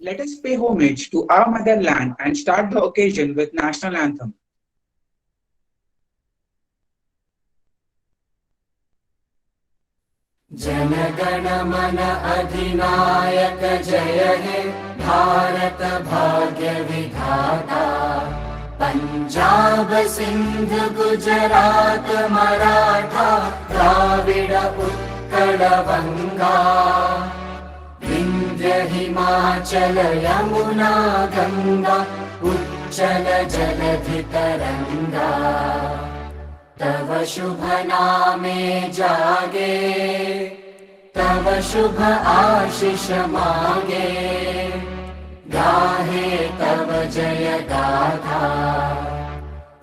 Let us pay homage to our motherland and start the occasion with national anthem. Jana Gana मन अधिनायक जय हे भारत भाग्य विधाता। पंजाब सिंध गुजरात मराठा द्राविड उत्कल बंगा। विंध्य हिमाचल यमुना गंगा उच्चल जलधि तरंगा। तव शुभ नामे जागे तव शुभ आशीष मागे। गाहे तव जय गाथा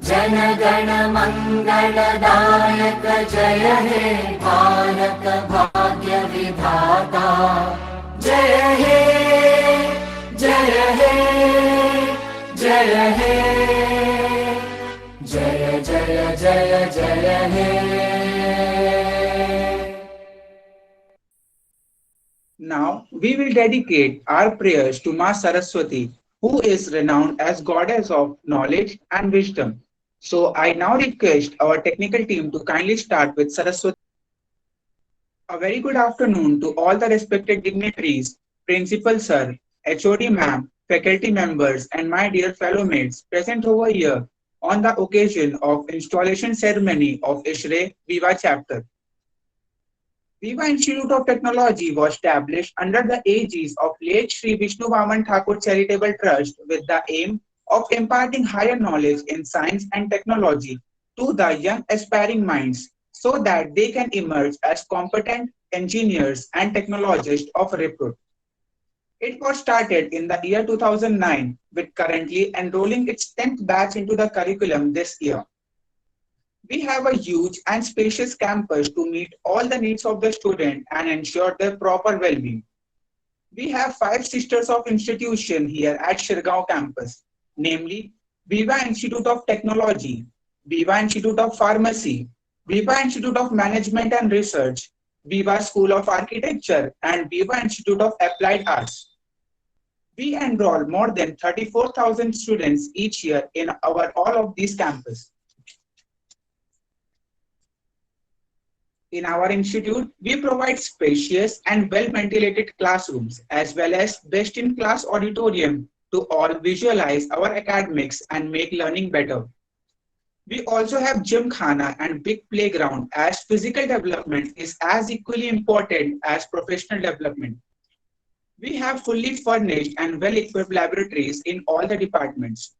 जन गण मंगलदायक जय हे भारत भाग्य विधाता। जय हे जय हे जय हे जय जय जय जय हे। Now we will dedicate our prayers to Ma Saraswati, who is renowned as goddess of knowledge and wisdom. So I now request our technical team to kindly start with Saraswati. A very good afternoon to all the respected dignitaries, Principal Sir, HOD Ma'am, faculty members, and my dear fellow mates present over here on the occasion of installation ceremony of ISRE Viva chapter. Viva Institute of Technology was established under the aegis of late Sri Vishnu Vaman Thakur Charitable Trust with the aim of imparting higher knowledge in science and technology to the young aspiring minds so that they can emerge as competent engineers and technologists of repute. It was started in the year 2009 with currently enrolling its 10th batch into the curriculum this year. We have a huge and spacious campus to meet all the needs of the student and ensure their proper well-being. We have five sisters of institution here at Shirgaon campus, namely Viva Institute of Technology, Viva Institute of Pharmacy, Viva Institute of Management and Research, Viva School of Architecture, and Viva Institute of Applied Arts. We enroll more than 34,000 students each year in all of these campuses. In our institute, we provide spacious and well-ventilated classrooms as well as best-in-class auditorium to all visualize our academics and make learning better. We also have gym khana and big playground as physical development is as equally important as professional development. We have fully furnished and well-equipped laboratories in all the departments.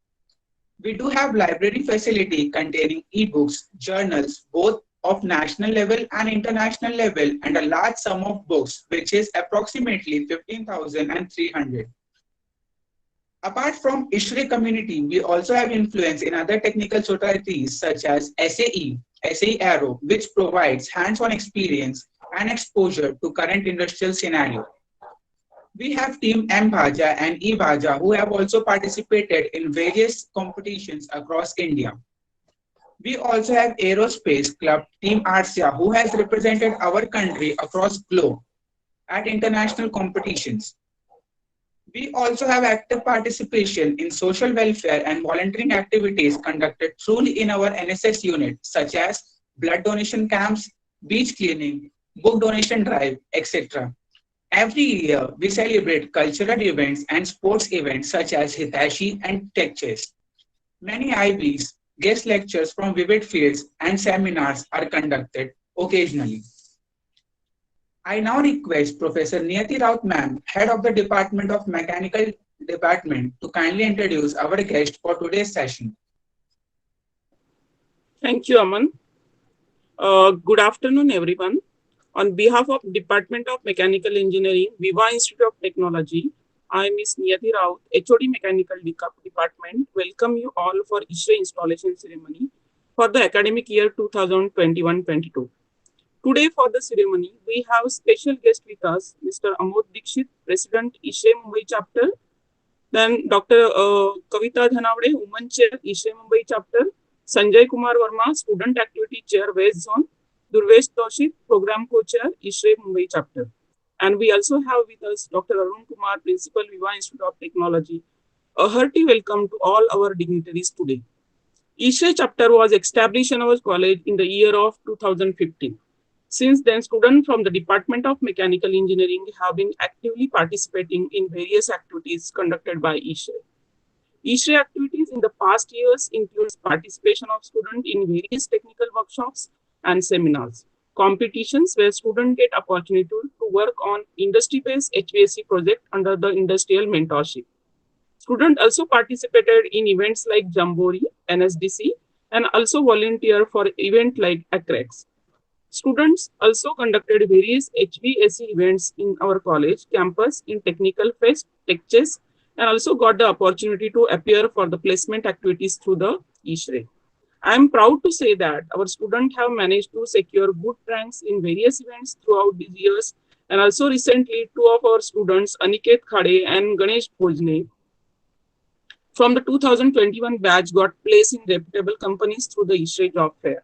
We do have library facility containing e-books, journals, both of national level and international level, and a large sum of books, which is approximately 15,300. Apart from ISRE community, we also have influence in other technical societies such as SAE Aero, which provides hands-on experience and exposure to current industrial scenario. We have Team M Bhaja and E Bhaja who have also participated in various competitions across India. We also have Aerospace Club Team Arsia who has represented our country across globe at international competitions. We also have active participation in social welfare and volunteering activities conducted truly in our NSS unit such as blood donation camps, beach cleaning, book donation drive, etc. Every year, we celebrate cultural events and sports events such as Hitachi and Tech Chess. Many IBs, guest lectures from vivid fields and seminars are conducted occasionally. I now request Professor Niyati Raut Ma'am, Head of the Department of Mechanical Department, to kindly introduce our guest for today's session. Thank you, Aman. Good afternoon, everyone. On behalf of Department of Mechanical Engineering, Viva Institute of Technology, I, Ms. Niyati Raut, HOD Mechanical Department, welcome you all for ISRE installation ceremony for the academic year 2021-22. Today for the ceremony, we have special guest with us, Mr. Amod Dikshit, President ISRE Mumbai Chapter, then Dr. Kavita Dhanavade, Women Chair, ISRE Mumbai Chapter, Sanjay Kumar Verma, Student Activity Chair, West Zone, Durvesh Doshit, Program Co-Chair, ISRE Mumbai Chapter. And we also have with us Dr. Arun Kumar, Principal, Viva Institute of Technology. A hearty welcome to all our dignitaries today. ISRE chapter was established in our college in the year of 2015. Since then, students from the Department of Mechanical Engineering have been actively participating in various activities conducted by ISRE. ISRE activities in the past years includes participation of students in various technical workshops and seminars, competitions where students get opportunity to work on industry-based HVAC project under the industrial mentorship. Students also participated in events like Jamboree, NSDC, and also volunteer for events like ACREX. Students also conducted various HVAC events in our college campus in Technical Fest, Tech Chess, and also got the opportunity to appear for the placement activities through the ISRE. I am proud to say that our students have managed to secure good ranks in various events throughout these years, and also recently two of our students, Aniket Khade and Ganesh Bhojne, from the 2021 batch got placed in reputable companies through the ISRE job fair.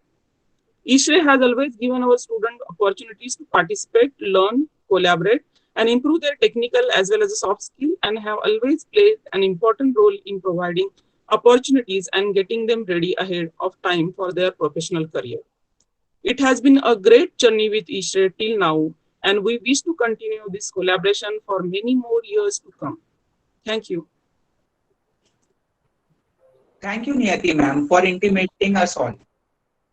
ISRE has always given our students opportunities to participate, learn, collaborate, and improve their technical as well as the soft skill, and have always played an important role in providing opportunities and getting them ready ahead of time for their professional career. It has been a great journey with ISRE till now, and we wish to continue this collaboration for many more years to come. Thank you. Thank you, Niyati ma'am, for intimating us all.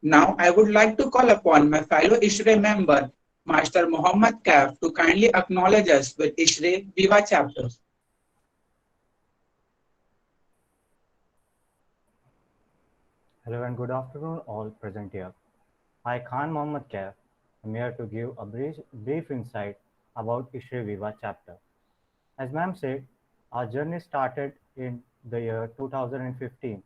Now, I would like to call upon my fellow ISRE member, Master Mohammad Kaf, to kindly acknowledge us with ISRE Viva chapter. Hello and good afternoon all present here. I, Khan Mohammad Kaif, am here to give a brief insight about ISRE Viva chapter. As ma'am said, our journey started in the year 2015.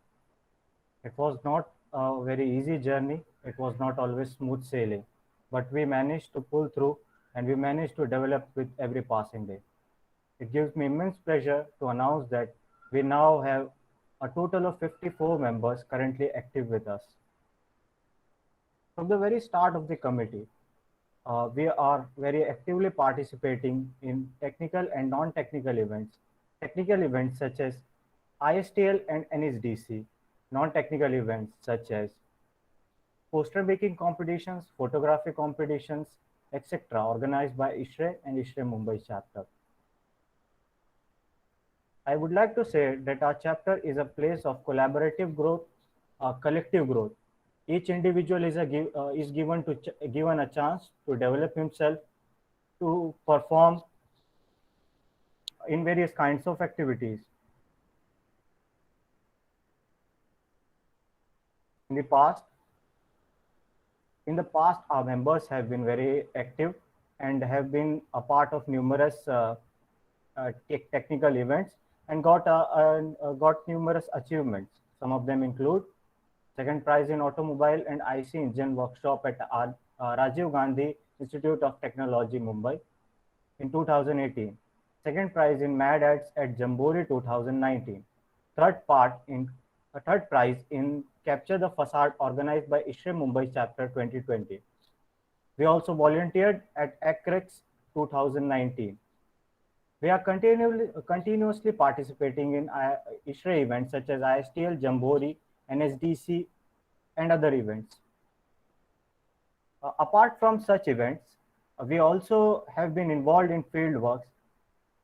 It was not a very easy journey. It was not always smooth sailing, but we managed to pull through and we managed to develop with every passing day. It gives me immense pleasure to announce that we now have a total of 54 members currently active with us. From the very start of the committee, we are very actively participating in technical and non-technical events. Technical events such as ISTL and NSDC, non-technical events such as poster making competitions, photography competitions, etc. organized by ISRE and ISRE Mumbai chapter. I would like to say that our chapter is a place of collaborative growth, collective growth. Each individual is given a chance to develop himself, to perform in various kinds of activities. In the past, our members have been very active and have been a part of numerous technical events and got numerous achievements. Some of them include second prize in automobile and IC engine workshop at Rajiv Gandhi Institute of Technology, Mumbai in 2018. Second prize in Mad Ads at Jamboree 2019. Third prize in Capture the Facade organized by ISRE Mumbai chapter 2020. We also volunteered at ACREX 2019. We are continuously participating in ISRE events such as ISTL, Jamboree, NSDC, and other events. Apart from such events, we also have been involved in field works,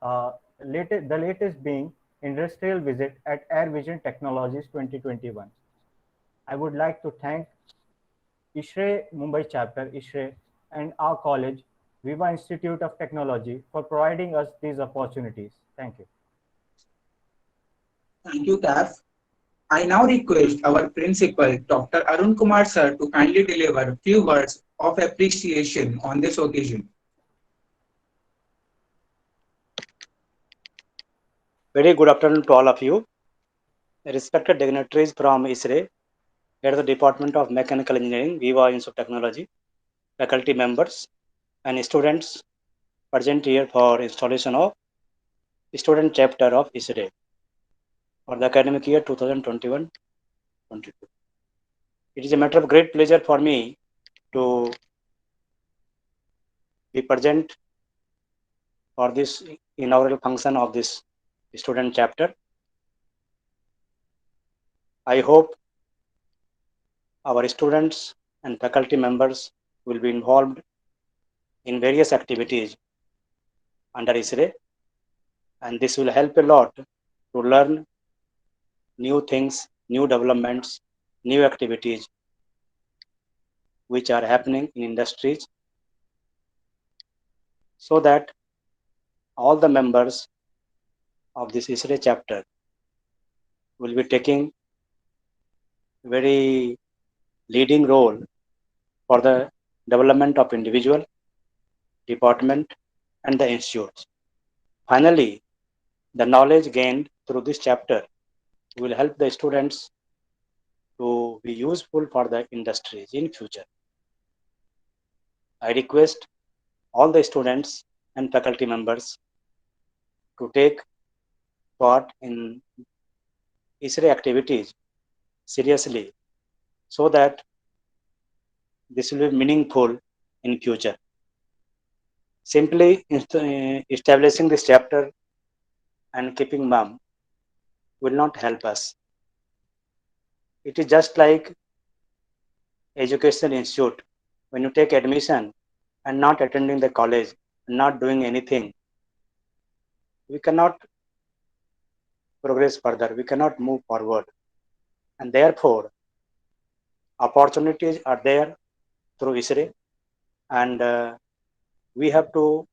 the latest being industrial visit at Air Vision Technologies 2021. I would like to thank ISRE Mumbai chapter, ISRE, and our college, Viva Institute of Technology, for providing us these opportunities. Thank you. Thank you, Kaf. I now request our principal, Dr. Arun Kumar sir, to kindly deliver a few words of appreciation on this occasion. Very good afternoon to all of you. Respected dignitaries from ISRE, head of the Department of Mechanical Engineering, Viva Institute of Technology, faculty members, and students present here for installation of student chapter of ISRE for the academic year 2021-22. It is a matter of great pleasure for me to be present for this inaugural function of this student chapter. I hope our students and faculty members will be involved in various activities under ISRE, and this will help a lot to learn new things, new developments, new activities which are happening in industries, so that all the members of this ISRE chapter will be taking very leading role for the development of individual, department, and the institutes. Finally, the knowledge gained through this chapter will help the students to be useful for the industries in future. I request all the students and faculty members to take part in ISRE activities seriously, so that this will be meaningful in future. Simply establishing this chapter and keeping mum will not help us. It is just like education institute. When you take admission and not attending the college, not doing anything, we cannot progress further, we cannot move forward. And therefore, opportunities are there through ISRE, and we have to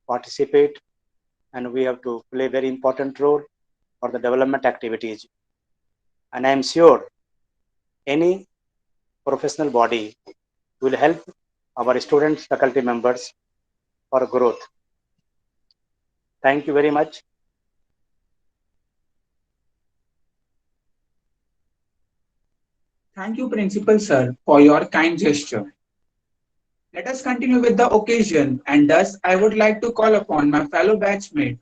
participate, and we have to play very important role for the development activities. And I am sure any professional body will help our students, faculty members for growth. Thank you very much. Thank you, Principal Sir, for your kind gesture. Let us continue with the occasion, and thus I would like to call upon my fellow batchmate,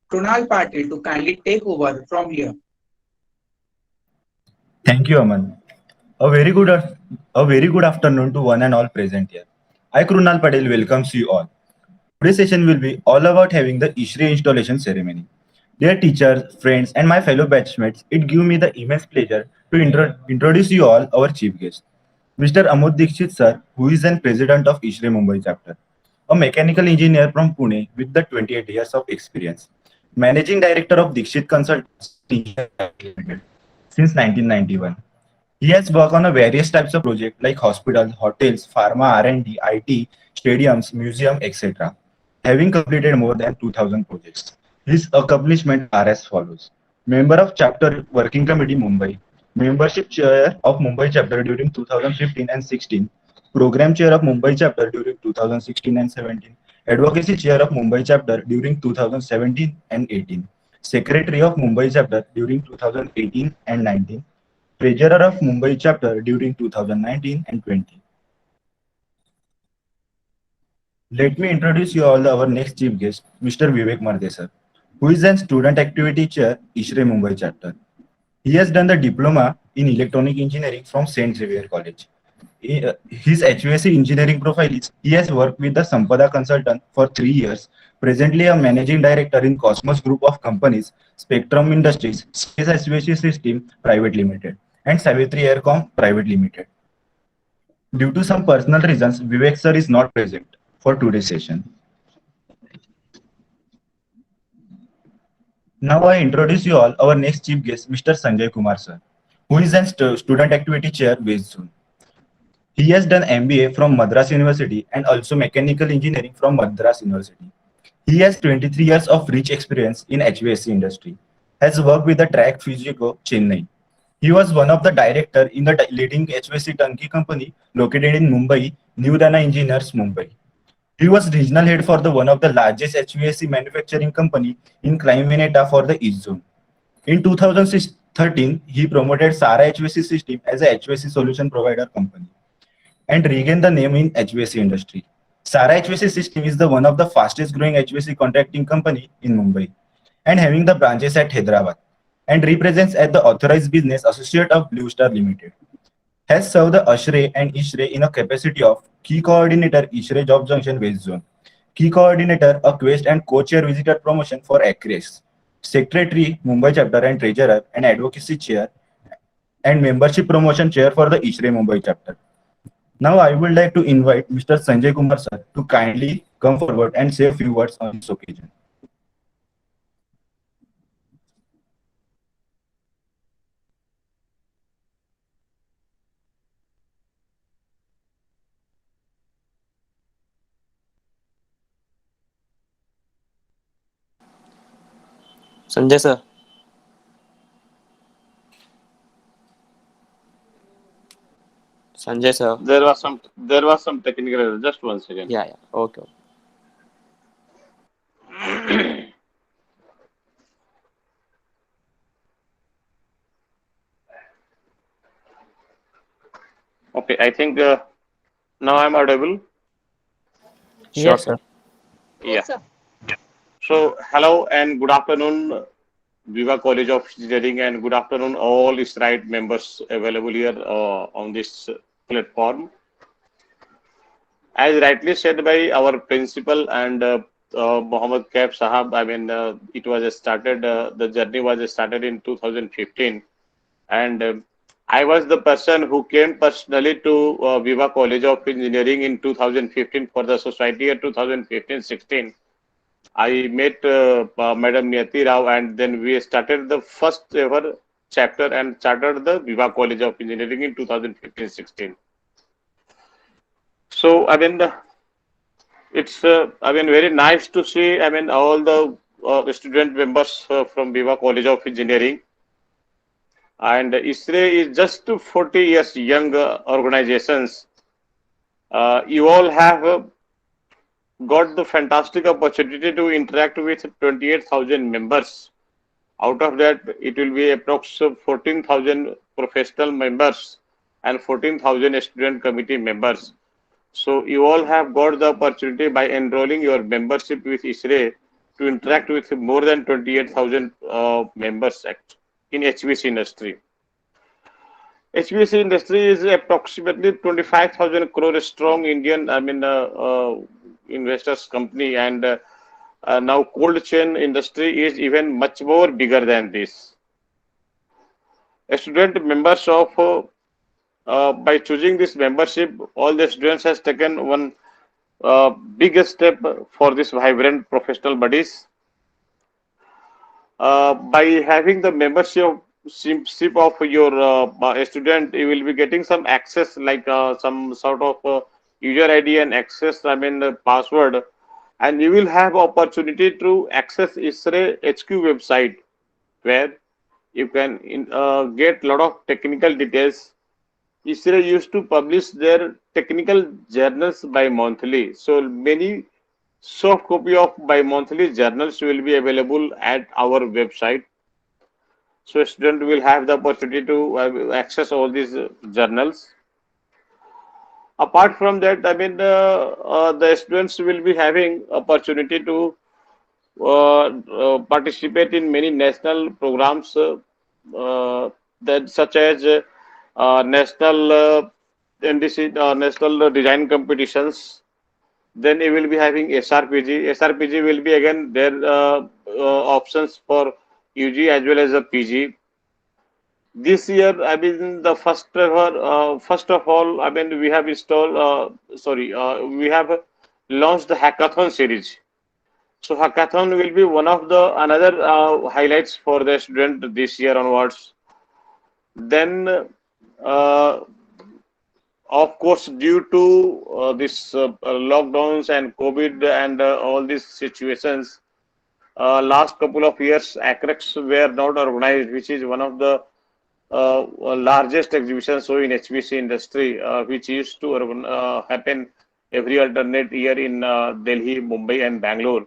Krunal Patil, to kindly take over from here. Thank you, Aman. A very good afternoon to one and all present here. I, Krunal Patel, welcomes you all. Today's session will be all about having the ISRE installation ceremony. Dear teachers, friends, and my fellow batchmates, it gives me the immense pleasure to introduce you all our chief guest, Mr. Amod Dikshit sir, who is an president of ISRE Mumbai chapter, a mechanical engineer from Pune with the 28 years of experience, managing director of Dikshit Consultancy since 1991. He has worked on a various types of projects like hospitals, hotels, pharma, R&D, IT, stadiums, museum, etc., having completed more than 2,000 projects. His accomplishments are as follows. Member of Chapter Working Committee Mumbai, Membership Chair of Mumbai Chapter during 2015 and 16, Program Chair of Mumbai Chapter during 2016 and 17, Advocacy Chair of Mumbai Chapter during 2017 and 18, Secretary of Mumbai Chapter during 2018 and 19, Treasurer of Mumbai Chapter during 2019 and 20. Let me introduce you all our next chief guest, Mr. Vivek Marde sir, who is an student activity chair, ISRE Mumbai Chapter. He has done the diploma in electronic engineering from St. Xavier College. His HVAC engineering profile is he has worked with the Sampada Consultant for 3 years, presently a managing director in Cosmos Group of Companies, Spectrum Industries, Space HVAC System Private Limited, and Savitri Aircom Private Limited. Due to some personal reasons, Vivek sir is not present for today's session. Now I introduce you all our next chief guest, Mr. Sanjay Kumar sir, who is an student activity chair West Zone. He has done MBA from Madras University and also mechanical engineering from Madras University. He has 23 years of rich experience in HVAC industry, has worked with the Track Fujico, Chennai. He was one of the director in the leading HVAC turnkey company located in Mumbai, New Dana Engineers, Mumbai. He was regional head for one of the largest HVAC manufacturing company in Crime Veneta for the East Zone. In 2013, he promoted Sara HVAC System as a HVAC solution provider company and regained the name in HVAC industry. Sara HVAC System is one of the fastest growing HVAC contracting company in Mumbai and having the branches at Hyderabad, and represents as the authorized business associate of Blue Star Limited. Has served the ASHRE and ISHRE in a capacity of key coordinator ISHRE Job Junction West Zone. Key Coordinator, a Quest and Co-Chair Visitor Promotion for ACRES. Secretary, Mumbai Chapter and Treasurer and Advocacy Chair and Membership Promotion Chair for the ISRE Mumbai Chapter. Now I would like to invite Mr. Sanjay Kumar sir to kindly come forward and say a few words on this occasion. Sanjay sir. Sanjay sir. There was some technical error. Just 1 second. Yeah. Okay. Okay, I think now I'm audible. Sure, Yes, sir. Yeah. So hello and good afternoon, Viva College of Engineering, and good afternoon all ISRIDE members available here on this platform. As rightly said by our principal and Mohammed Kaif Sahab, I mean, it was started, the journey was started in 2015, and I was the person who came personally to Viva College of Engineering in 2015 for the society year 2015-16. I met Madam Niyati Rao, and then we started the first ever chapter and chartered the Viva College of Engineering in 2015-16. So, I mean, it's very nice to see, all the student members from Viva College of Engineering. And ISRE is just 40 years young organizations. You all have got the fantastic opportunity to interact with 28,000 members. Out of that, it will be approximately 14,000 professional members and 14,000 student committee members. So you all have got the opportunity by enrolling your membership with ISRE to interact with more than 28,000 members in HVC industry. HVC industry is approximately 25,000 crore strong Indian, investors company, and now cold chain industry is even much more bigger than this. Student members of by choosing this membership, all the students has taken one big step for this vibrant professional bodies. By having the membership of your student, you will be getting some access like some sort of user ID and access, password, and you will have opportunity to access ISRE HQ website where you can get lot of technical details. ISRE used to publish their technical journals bi-monthly. So many soft copy of bi-monthly journals will be available at our website. So student will have the opportunity to access all these journals. Apart from that, the students will be having opportunity to participate in many national programs that such as national NDC, national design competitions. Then you will be having SRPG. SRPG will be again their options for UG as well as a PG. This year, the first of all, we have installed. We have launched the hackathon series. So hackathon will be one of the another highlights for the student this year onwards. Then, of course, due to this lockdowns and COVID and all these situations, last couple of years, ACREX were not organized, which is one of the largest exhibitions so in HVC industry, which used to happen every alternate year in Delhi, Mumbai, and Bangalore.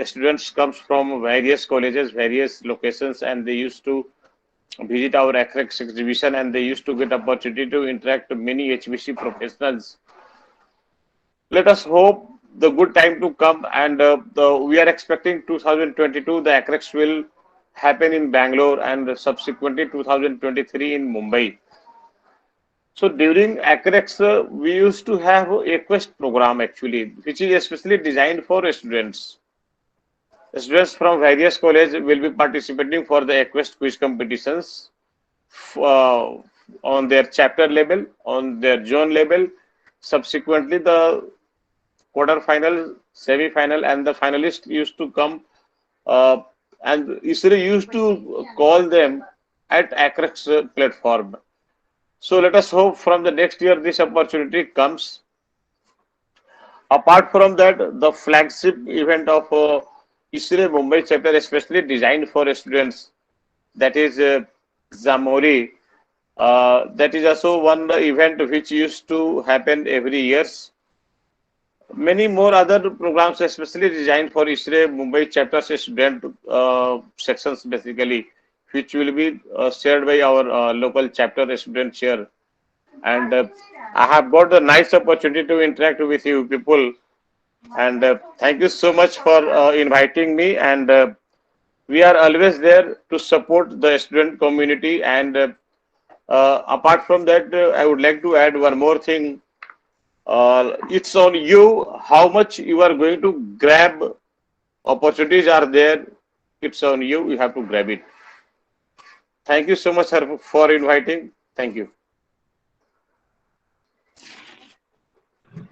Students comes from various colleges, various locations, and they used to visit our ACREX exhibition, and they used to get opportunity to interact with many HVC professionals. Let us hope the good time to come, and we are expecting 2022 the ACREX will happen in Bangalore and subsequently 2023 in Mumbai. So during ACREX, we used to have a quest program actually, which is especially designed for students. Students from various colleges will be participating for the Quest quiz competitions uh, on their chapter level, on their zone level. Subsequently, the quarter-final, semi-final, and the finalists used to come, uh, and ISRO used to call them at ACREX platform. So let us hope from the next year this opportunity comes. Apart from that, the flagship event of ISRO Mumbai chapter, especially designed for students, that is Zamori. That is also one event which used to happen every years. Many more other programs, especially designed for ISRO Mumbai chapters student sections, basically, which will be shared by our local chapter student chair. And I have got the nice opportunity to interact with you people. And thank you so much for inviting me. And we are always there to support the student community. And apart from that, I would like to add one more thing. It's on you how much you are going to grab. Opportunities are there. It's on you. You have to grab it. Thank you so much, sir, for inviting. Thank you.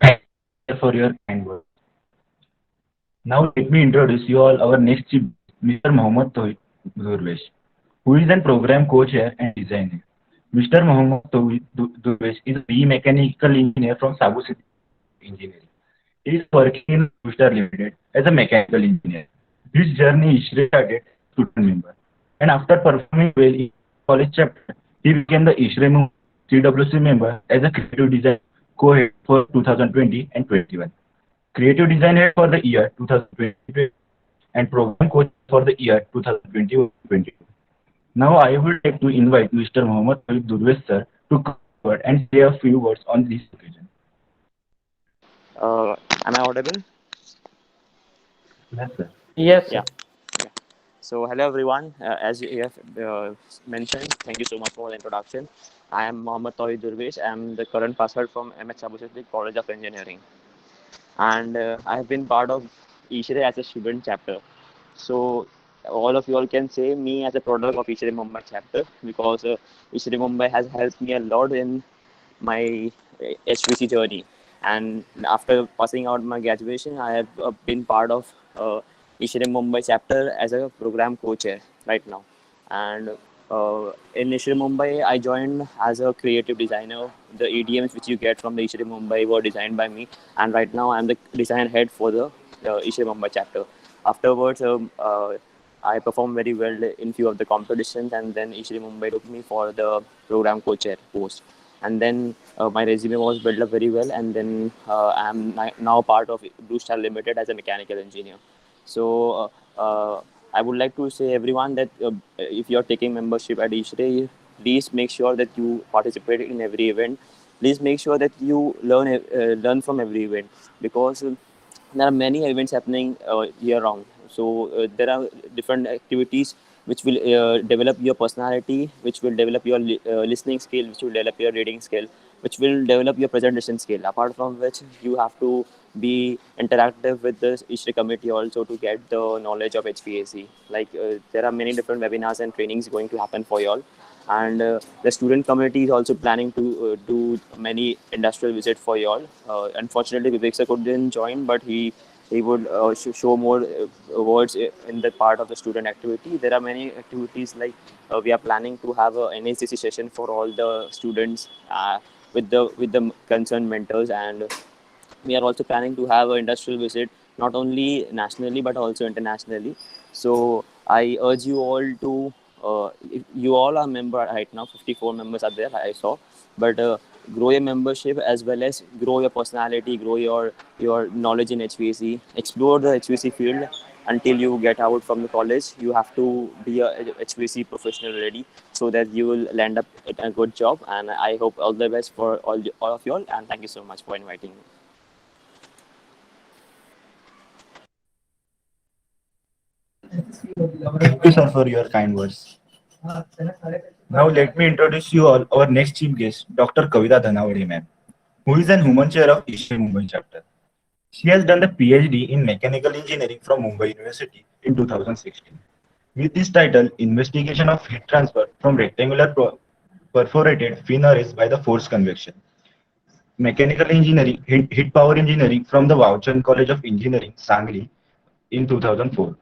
Thank you for your kind words. Now let me introduce you all our next chief, Mr. Mohammad Tawhid Durvesh, who is a program co-chair and designer. Mr. Mohammad Tawhid Durvesh is a BE mechanical engineer from Sabu City Engineering. He is working in Booster Limited as a mechanical engineer. His journey is started as a student member, and after performing well in college chapter, he became the ISRE CWC member as a creative design co-head for 2020 and 21. Creative design head for the year 2020 and program coach for the year 2020-22. Now I would like to invite Mr. Mohammad Tawhid Durvesh sir to come forward and say a few words on this occasion. Am I audible? Yes, sir. Yes, sir. Yeah. So, hello everyone. As you have mentioned, thank you so much for the introduction. I am Mohammad Tawhid Durvesh. I am the current passer from MH Sabu City College of Engineering, and I have been part of ISRE as a student chapter. So, all of you all can say me as a product of ISRE Mumbai chapter because ISRE Mumbai has helped me a lot in my HVC journey. And after passing out my graduation, I have been part of ISRE Mumbai chapter as a program co-chair right now. And in ISRE Mumbai, I joined as a creative designer. The EDMs which you get from the ISRE Mumbai were designed by me. And right now, I'm the design head for the ISRE Mumbai chapter. Afterwards, I performed very well in few of the competitions, and then ISRE Mumbai took me for the program co-chair post. And then my resume was built up very well, and then I am now part of Blue Star Limited as a mechanical engineer. So I would like to say everyone that if you're taking membership at ISRE, please make sure that you participate in every event. Please make sure that you learn from every event, because there are many events happening year round. So there are different activities which will develop your personality, which will develop your listening skill, which will develop your reading skill, which will develop your presentation skill. Apart from which, you have to be interactive with the ISRE committee also to get the knowledge of HVAC. Like there are many different webinars and trainings going to happen for you all. And the student committee is also planning to do many industrial visits for you all. Unfortunately, Vivek sir couldn't join, but he would show more words in the part of the student activity. There are many activities like we are planning to have a NACC session for all the students with the concerned mentors, and we are also planning to have an industrial visit not only nationally but also internationally. So I urge you all to if you all are member right now, 54 members are there, I saw, but grow your membership as well as grow your personality, grow your knowledge in HVAC, explore the HVAC field until you get out from the college. You have to be a HVAC professional ready so that you will land up at a good job. And I hope all the best for all of you all, and thank you so much for inviting me. Thank you, sir, for your kind words. Now let me introduce you all our next chief guest, Dr. Kavita Dhanawade ma'am, who is an Human Chair of ISRE Mumbai chapter. She has done the PhD in Mechanical Engineering from Mumbai University in 2016. With this title, Investigation of Heat Transfer from Rectangular Perforated Fin Arrays by the Force Convection. Mechanical Engineering, Heat Power Engineering from the Wauchand College of Engineering, Sangli in 2004.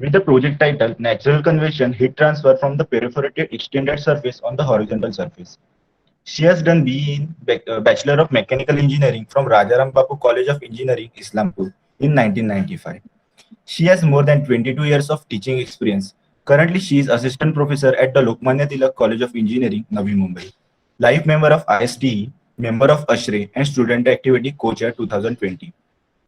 With the project title, Natural Convection Heat Transfer from the Perforated Extended Surface on the Horizontal Surface. She has done BE in Bachelor of Mechanical Engineering from Rajaram Bapu College of Engineering, Islampur in 1995. She has more than 22 years of teaching experience. Currently, she is Assistant Professor at the Lokmanya Tilak College of Engineering, Navi Mumbai. Life member of ISTE, member of ASHRE and Student Activity Co-Chair 2020.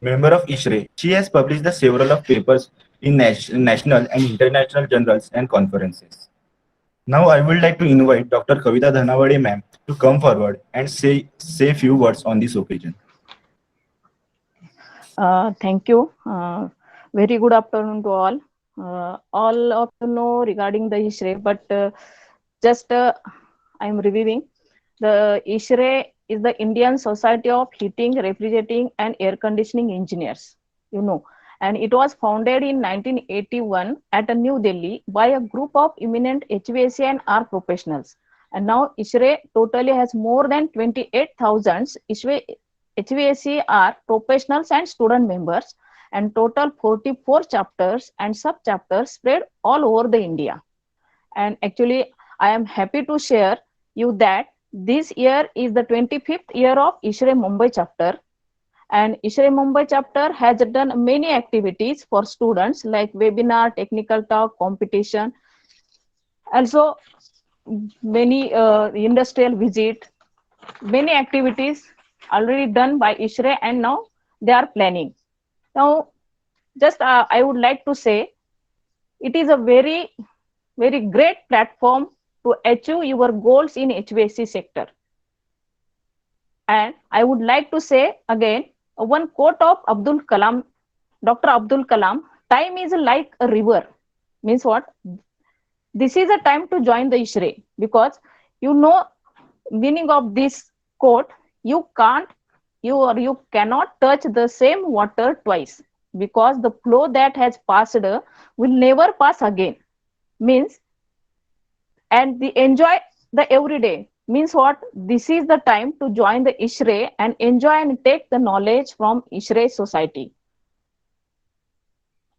Member of ISHRE, she has published the several of papers in national and international journals and conferences. Now I would like to invite Dr. Kavita Dhanawade ma'am to come forward and say few words on this occasion. Thank you. Very good afternoon to all. All of you know regarding the ISHRE, but just I am reviewing. The ISHRE is the Indian Society of Heating, Refrigerating and Air Conditioning Engineers, you know, and it was founded in 1981 at New Delhi by a group of eminent HVAC and R professionals. And now ISHRE totally has more than 28,000 HVAC/R professionals and student members, and total 44 chapters and sub-chapters spread all over the India. And actually, I am happy to share you that this year is the 25th year of ISHRE Mumbai chapter. And ISHRE Mumbai chapter has done many activities for students like webinar, technical talk, competition, also many industrial visit, many activities already done by ISHRE, and now they are planning. Now, just I would like to say, it is a very, very great platform to achieve your goals in HVAC sector. And I would like to say again, one quote of Abdul Kalam, Dr. Abdul Kalam, time is like a river. Means what? This is a time to join the ISHRE, because you know meaning of this quote, you cannot touch the same water twice, because the flow that has passed will never pass again. Means, and the enjoy the everyday. Means what? This is the time to join the ISHRE and enjoy and take the knowledge from ISHRE society.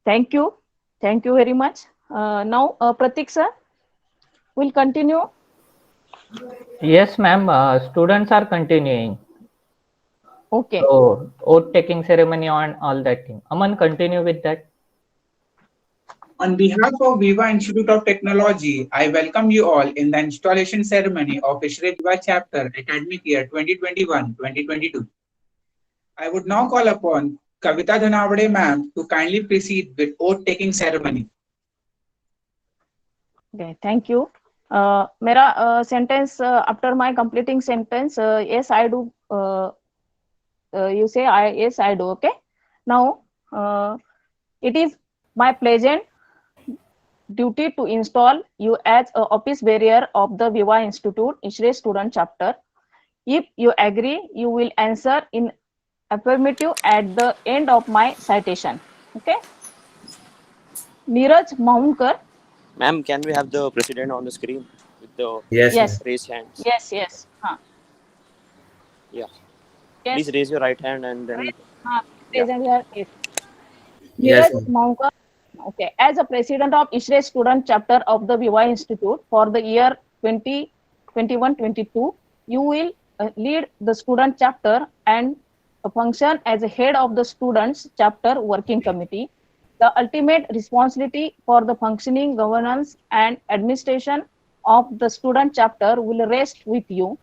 Thank you. Thank you very much. Now, Pratik sir will continue. Yes, ma'am. Students are continuing. Okay. So, oath taking ceremony on all that thing. Aman, continue with that. On behalf of Viva Institute of Technology, I welcome you all in the installation ceremony of ISHRE Viva chapter academic year 2021-2022. I would now call upon Kavita Dhanawade ma'am to kindly proceed with oath taking ceremony. Okay, thank you. Mera sentence after my completing sentence, yes I do. You say yes I do. Okay. Now it is my pleasant duty to install you as a office bearer of the Viva Institute ISHRE student chapter. If you agree, you will answer in affirmative at the end of my citation. Okay. Neeraj Mahunkar. Ma'am, can we have the president on the screen with the Yes. raised hands? Yes. Yeah. Yes. Please raise your right hand and then. Present here. Yes. Neeraj Mahunkar. Okay. As a president of ISHRE student chapter of the Viva Institute for the year 2021-22, you will lead the student chapter and function as a head of the students chapter working committee. The ultimate responsibility for the functioning, governance and administration of the student chapter will rest with you.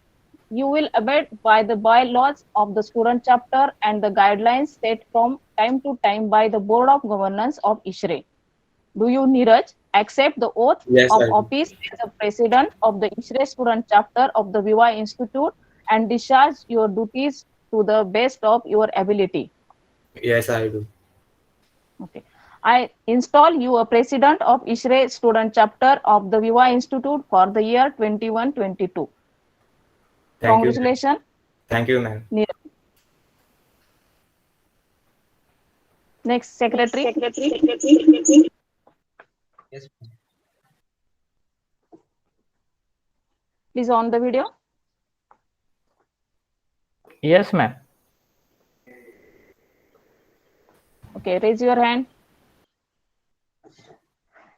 You will abide by the bylaws of the student chapter and the guidelines set from time to time by the Board of Governance of ISHRE. Do you, Neeraj, accept the oath of office as a president of the ISHRE student chapter of the Viva Institute and discharge your duties to the best of your ability? Yes, I do. Okay. I install you a president of ISRE student chapter of the Viva Institute for the year 21-22. Thank you. Congratulations. Thank you, ma'am. Next, secretary. Yes. Please on the video. Yes, ma'am. Okay, raise your hand.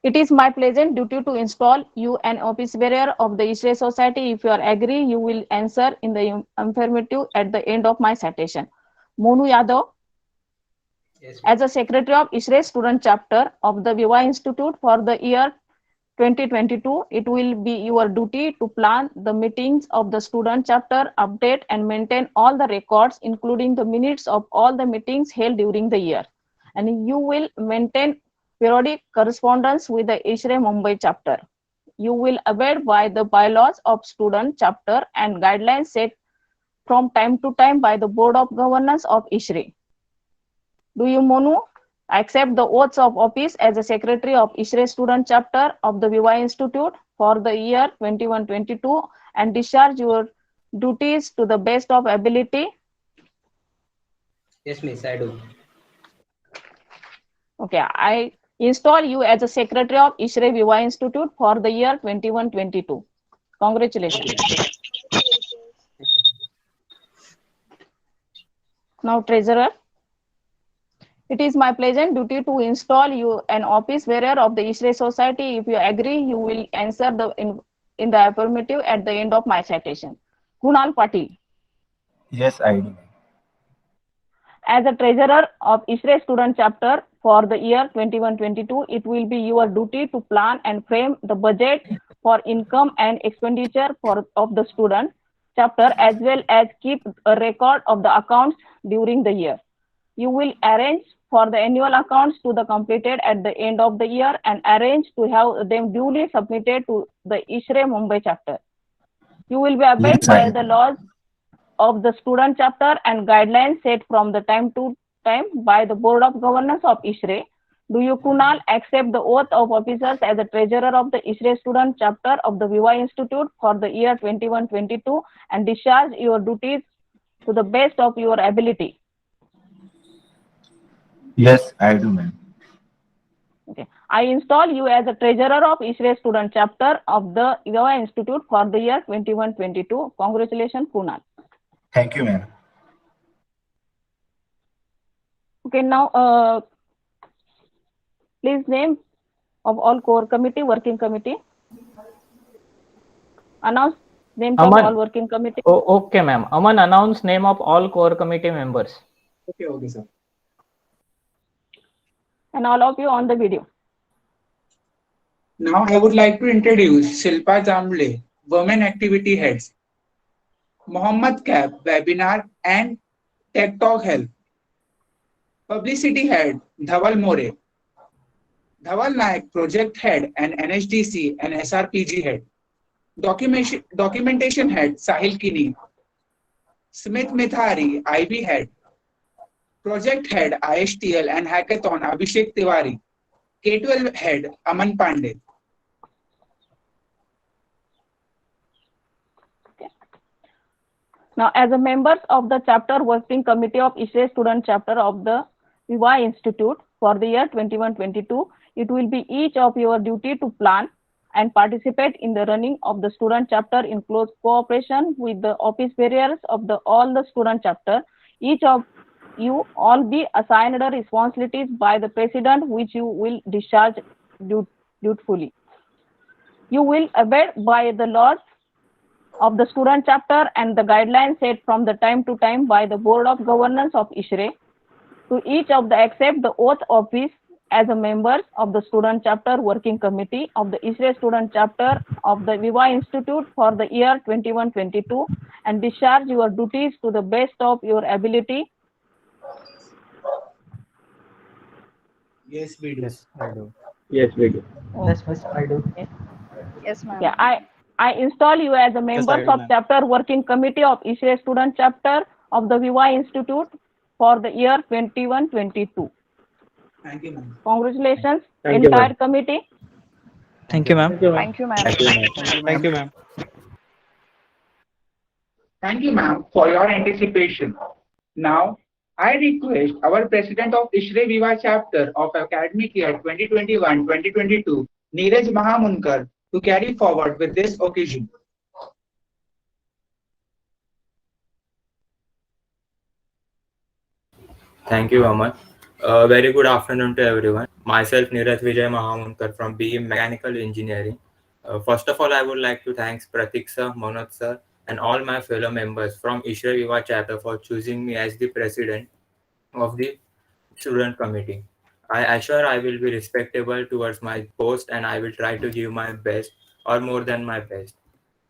It is my pleasant duty to install you an office bearer of the ISRE Society. If you are agree, you will answer in the affirmative at the end of my citation. Monu Yadav. Yes. As a secretary of ISRE student chapter of the Viva Institute for the year 2022, it will be your duty to plan the meetings of the student chapter, update and maintain all the records, including the minutes of all the meetings held during the year. And you will maintain periodic correspondence with the ISRE Mumbai chapter. You will abide by the bylaws of student chapter and guidelines set from time to time by the Board of Governance of ISRE. Do you, Monu, accept the oaths of office as a secretary of ISRE student chapter of the Viva Institute for the year 21-22 and discharge your duties to the best of ability? Yes, miss, I do. Okay, I install you as a secretary of ISRE Viva Institute for the year 21-22. Congratulations. Now, treasurer. It is my pleasant duty to install you an office bearer of the ISRE Society. If you agree, you will answer in the affirmative at the end of my citation. Kunal Patil. Yes, I do. As a treasurer of ISRE student chapter for the year 21-22, it will be your duty to plan and frame the budget for income and expenditure of the student chapter, as well as keep a record of the accounts during the year. You will arrange for the annual accounts to be completed at the end of the year and arrange to have them duly submitted to the ISRE Mumbai chapter. You will be abide by the laws of the student chapter and guidelines set from the time to time by the Board of Governors of ISRE. Do you, Kunal, accept the oath of officers as a treasurer of the ISRE student chapter of the Viva Institute for the year 21-22 and discharge your duties to the best of your ability? Yes, I do, ma'am. Okay. I install you as a treasurer of ISRE student chapter of the Viva Institute for the year 21-22. Congratulations, Kunal. Thank you, ma'am. Okay, now please name of all core committee, working committee. Announce names of Aman. all working committee. Oh, okay, ma'am. Aman, announce name of all core committee members. Okay, sir. And all of you on the video. Now I would like to introduce Shilpa Jamble, Women Activity Heads, Mohammad Kaib, Webinar and Tech Talk Help, Publicity Head, Dhawal More, Dhawal Naik, Project Head and NHDC and SRPG Head, Documentation Head, Sahil Kini, Smith Mithari, IB Head, Project Head, ISTL and Hackathon, Abhishek Tiwari, K12 Head, Aman Pandey. Now, as a members of the chapter working committee of ISRE student chapter of the Viva Institute for the year 21-22, it will be each of your duty to plan and participate in the running of the student chapter in close cooperation with the office bearers of all the student chapter. Each of you all be assigned the responsibilities by the president, which you will discharge dutifully. You will abide by the laws of the student chapter and the guidelines set from the time to time by the Board of Governance of ISRE. To each of the accept the oath of office as a member of the student chapter working committee of the ISRE student chapter of the Viva Institute for the year 21-22 and discharge your duties to the best of your ability. Yes, we do. Yes, I do. Yes, we do. Yes, miss, I do. Yes, ma'am. Yeah, I install you as a member do, of ma'am. chapter working committee of ISRE student chapter of the Viva Institute for the year 21-22. Thank you, ma'am. Congratulations, Thank you, entire ma'am. committee. Thank you, ma'am. Thank you, ma'am. Thank you, ma'am. Thank you, ma'am. Thank you, ma'am, for your anticipation. Now, I request our President of ISRE Viva chapter of academic year 2021-2022, Neeraj Mahamunkar, to carry forward with this occasion. Thank you, Aman. Very good afternoon to everyone. Myself, Neeraj Vijay Mahamunkar from BE Mechanical Engineering. First of all, I would like to thank Pratik sir, Manoj sir, and all my fellow members from ISRE Viva chapter for choosing me as the president of the student committee. I assure I will be respectable towards my post and I will try to give my best or more than my best.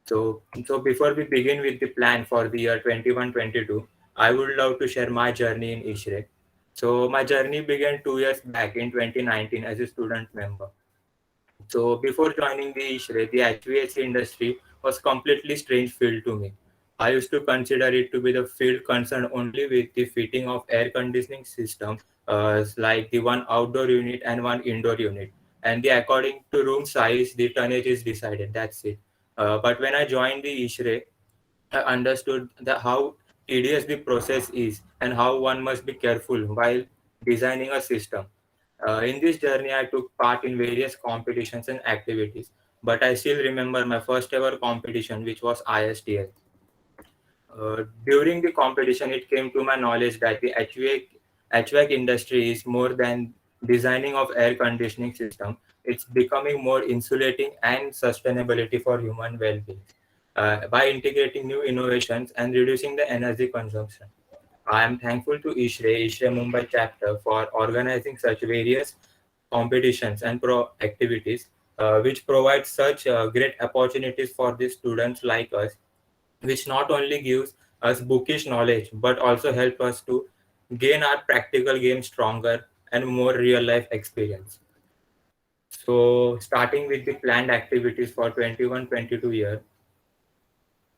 So before we begin with the plan for the year 21-22, I would love to share my journey in ISRE. So my journey began 2 years back in 2019 as a student member. So before joining the ISRE, the HVAC industry was completely strange field to me. I used to consider it to be the field concerned only with the fitting of air conditioning system, like the one outdoor unit and one indoor unit. And the according to room size, the tonnage is decided. That's it. But when I joined the ISRE, I understood how tedious the process is and how one must be careful while designing a system. In this journey, I took part in various competitions and activities, but I still remember my first ever competition, which was ISTL. During the competition, it came to my knowledge that the HVAC industry is more than designing of air conditioning system. It's becoming more insulating and sustainability for human well-being by integrating new innovations and reducing the energy consumption. I am thankful to ISRE Mumbai chapter for organizing such various competitions and activities, which provide such great opportunities for the students like us, which not only gives us bookish knowledge but also help us to gain our practical game stronger and more real life experience. So starting with the planned activities for 21-22 year.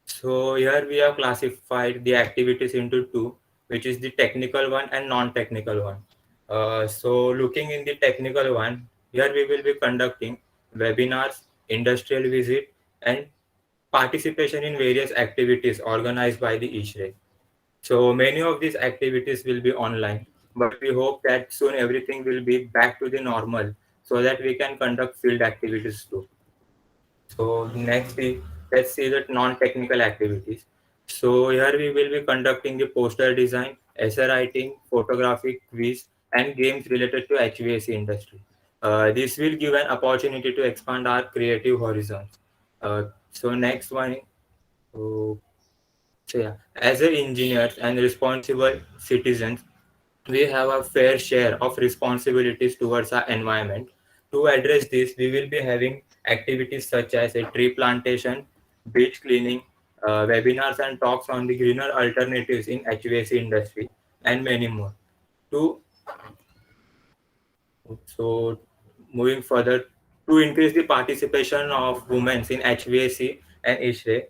So here we have classified the activities into two, which is the technical one and non-technical one. So looking in the technical one, here we will be conducting webinars, industrial visit, and participation in various activities organized by the ISRE. So many of these activities will be online, but we hope that soon everything will be back to the normal so that we can conduct field activities too. So next is, let's see the non-technical activities. So here we will be conducting the poster design, essay writing, photography, quiz, and games related to HVAC industry. This will give an opportunity to expand our creative horizons. So next one, so yeah, as an engineers and responsible citizens, we have a fair share of responsibilities towards our environment. To address this, we will be having activities such as a tree plantation, beach cleaning, webinars and talks on the greener alternatives in HVAC industry, and many more. To So moving further, to increase the participation of women in HVAC and ISRE,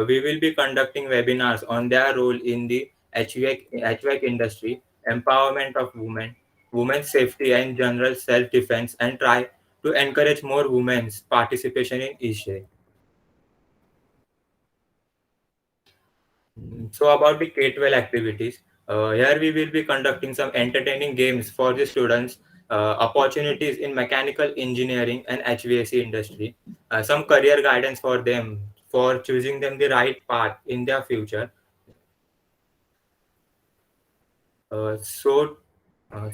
we will be conducting webinars on their role in the HVAC industry, empowerment of women, women's safety and general self-defense, and try to encourage more women's participation in ISRE. So about the K-12 activities, here we will be conducting some entertaining games for the students, opportunities in mechanical engineering and HVAC industry, some career guidance for them for choosing them the right path in their future. So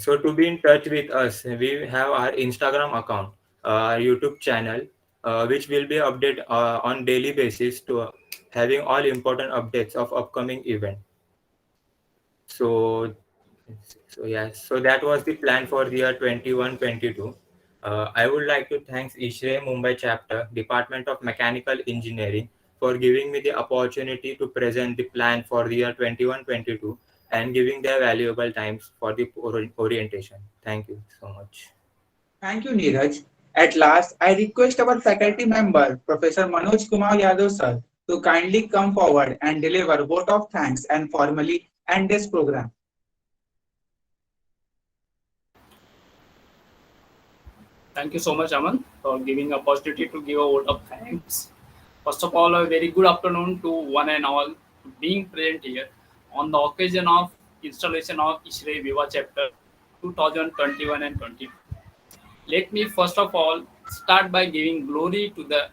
to be in touch with us, we have our Instagram account, our YouTube channel, which will be updated on daily basis to having all important updates of upcoming event. So so that was the plan for the year 21-22. I would like to thank ISRE Mumbai chapter, Department of Mechanical Engineering, for giving me the opportunity to present the plan for the year 21-22 and giving their valuable times for the orientation. Thank you so much. Thank you, Neeraj. At last, I request our faculty member, Professor Manoj Kumar Yadav sir, to kindly come forward and deliver vote of thanks and formally end this program. Thank you so much, Aman, for giving opportunity to give a vote of thanks. First of all, a very good afternoon to one and all being present here on the occasion of installation of ISRE Viva chapter 2021 and 22. Let me first of all start by giving glory to the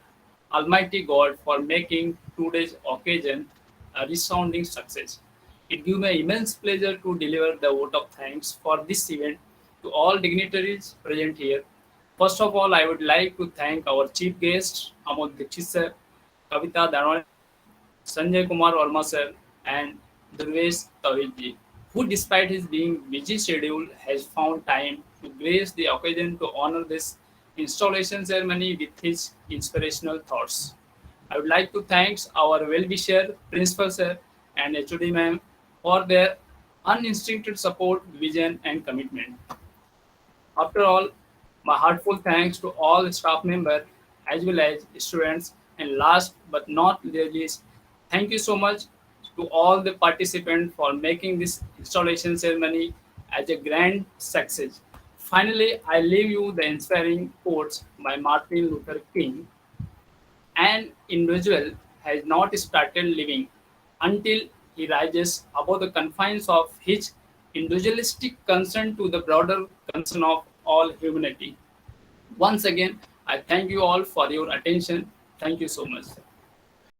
Almighty God for making today's occasion a resounding success. It gives me immense pleasure to deliver the vote of thanks for this event to all dignitaries present here. First of all, I would like to thank our chief guests, Amod Dixit sir, Kavita Danwal, Sanjay Kumar Verma sir, and Durvesh Tawilji, who despite his being busy schedule has found time to grace the occasion to honor this installation ceremony with his inspirational thoughts. I would like to thank our well-wisher, Principal Sir, and HOD Ma'am for their uninstincted support, vision, and commitment. After all, my heartfelt thanks to all staff members as well as students. And last but not least, thank you so much to all the participants for making this installation ceremony as a grand success. Finally, I leave you the inspiring quotes by Martin Luther King. An individual has not started living until he rises above the confines of his individualistic concern to the broader concern of all humanity. Once again, I thank you all for your attention. Thank you so much.